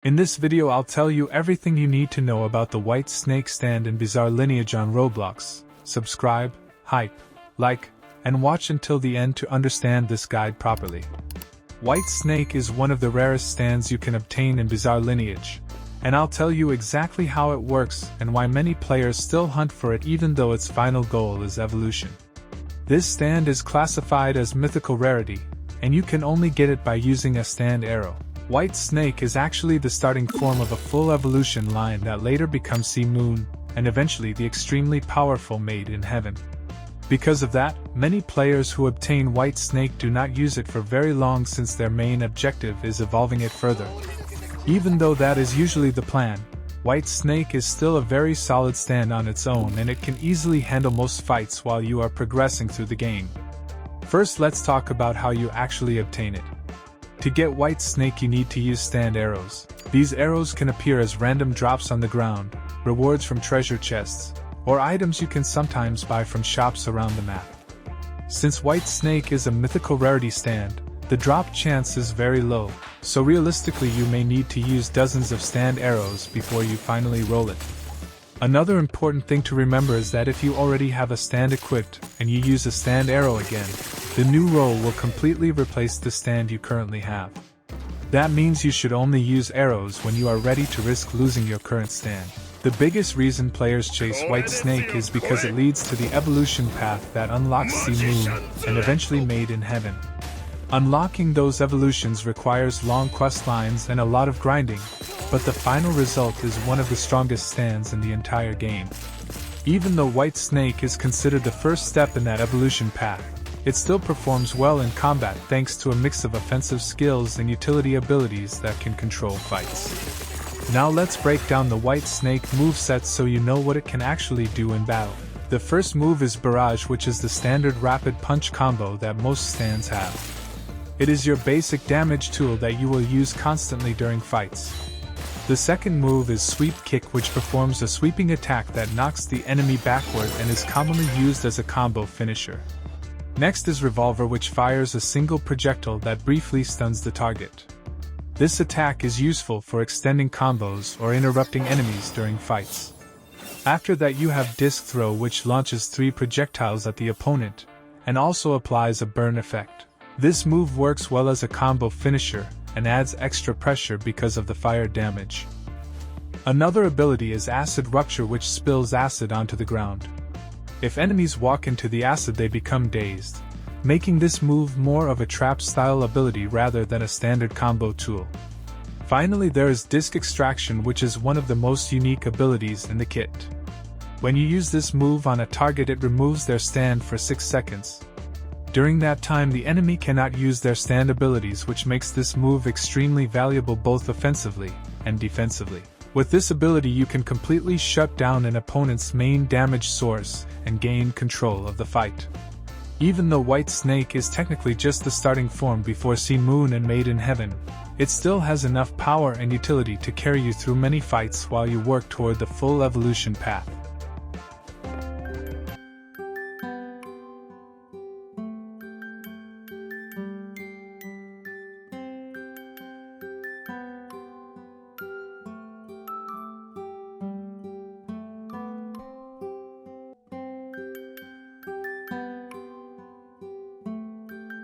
In this video I'll tell you everything you need to know about the White Snake stand in Bizarre Lineage on Roblox. Subscribe, hype, like, and watch until the end to understand this guide properly. White Snake is one of the rarest stands you can obtain in Bizarre Lineage, and I'll tell you exactly how it works and why many players still hunt for it even though its final goal is evolution. This stand is classified as mythical rarity, and you can only get it by using a stand arrow. White Snake is actually the starting form of a full evolution line that later becomes Sea Moon, and eventually the extremely powerful Made in Heaven. Because of that, many players who obtain White Snake do not use it for very long since their main objective is evolving it further. Even though that is usually the plan, White Snake is still a very solid stand on its own and it can easily handle most fights while you are progressing through the game. First, let's talk about how you actually obtain it. To get White Snake you need to use stand arrows. These arrows can appear as random drops on the ground, rewards from treasure chests, or items you can sometimes buy from shops around the map. Since White Snake is a mythical rarity stand, the drop chance is very low, so realistically you may need to use dozens of stand arrows before you finally roll it. Another important thing to remember is that if you already have a stand equipped and you use a stand arrow again, the new roll will completely replace the stand you currently have. That means you should only use arrows when you are ready to risk losing your current stand. The biggest reason players chase White Snake is because it leads to the evolution path that unlocks Sea Moon and eventually Made in Heaven. Unlocking those evolutions requires long quest lines and a lot of grinding, but the final result is one of the strongest stands in the entire game. Even though White Snake is considered the first step in that evolution path, it still performs well in combat thanks to a mix of offensive skills and utility abilities that can control fights. Now let's break down the White Snake moveset so you know what it can actually do in battle. The first move is Barrage, which is the standard rapid punch combo that most stands have. It is your basic damage tool that you will use constantly during fights. The second move is Sweep Kick, which performs a sweeping attack that knocks the enemy backward and is commonly used as a combo finisher. Next is Revolver, which fires a single projectile that briefly stuns the target. This attack is useful for extending combos or interrupting enemies during fights. After that you have Disc Throw, which launches 3 projectiles at the opponent, and also applies a burn effect. This move works well as a combo finisher, and adds extra pressure because of the fire damage. Another ability is Acid Rupture, which spills acid onto the ground. If enemies walk into the acid they become dazed, making this move more of a trap-style ability rather than a standard combo tool. Finally, there is Disc Extraction, which is one of the most unique abilities in the kit. When you use this move on a target it removes their stand for 6 seconds. During that time the enemy cannot use their stand abilities, which makes this move extremely valuable both offensively and defensively. With this ability you can completely shut down an opponent's main damage source and gain control of the fight. Even though White Snake is technically just the starting form before Sea Moon and Made in Heaven, it still has enough power and utility to carry you through many fights while you work toward the full evolution path.